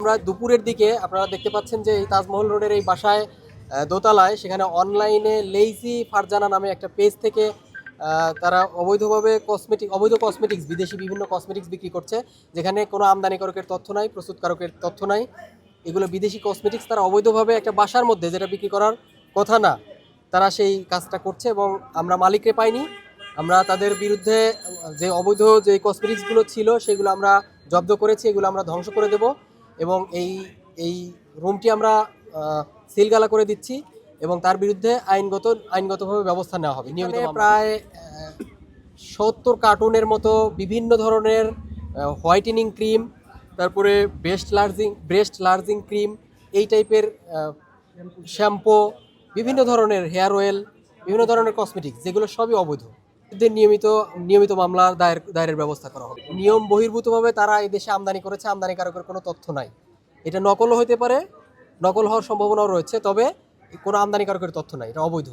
আমরা দুপুরের দিকে আপনারা দেখতে পাচ্ছেন যে এই তাজমহল রোডের এই বাসায় দোতলায় সেখানে অনলাইনে লেইজি ফারজানা নামে একটা পেজ থেকে তারা অবৈধ কসমেটিক্স বিদেশি বিভিন্ন কসমেটিক্স বিক্রি করছে, যেখানে কোনো আমদানিকারকের তথ্য নাই, প্রস্তুতকারকের তথ্য নাই। এগুলো বিদেশি কসমেটিক্স তারা অবৈধভাবে একটা বাসার মধ্যে, যেটা বিক্রি করার কথা না, তারা সেই কাজটা করছে এবং আমরা মালিককে পাইনি। আমরা তাদের বিরুদ্ধে যে অবৈধ যে কসমেটিক্সগুলো ছিল সেগুলো আমরা জব্দ করেছি, এগুলো আমরা ধ্বংস করে দেব এবং এই রুমটি আমরা সিলগালা করে দিচ্ছি এবং তার বিরুদ্ধে আইনগতভাবে ব্যবস্থা নেওয়া হবে। নিয়মিত প্রায় 70 কার্টুনের মতো বিভিন্ন ধরনের হোয়াইটেনিং ক্রিম, তারপরে ব্রেস্ট লার্জিং ক্রিম, এই টাইপের শ্যাম্পু, বিভিন্ন ধরনের হেয়ার অয়েল, বিভিন্ন ধরনের কসমেটিক্স, যেগুলো সবই অবৈধ। এদের নিয়মিত মামলা দায়েরের ব্যবস্থা করা হবে। নিয়ম বহির্ভূতভাবে তারা এই দেশে আমদানি করেছে, আমদানিকারকের কোনো তথ্য নাই। এটা নকলও হতে পারে, নকল হওয়ার সম্ভাবনাও রয়েছে, তবে কোনো আমদানিকারকের তথ্য নাই, এটা অবৈধ।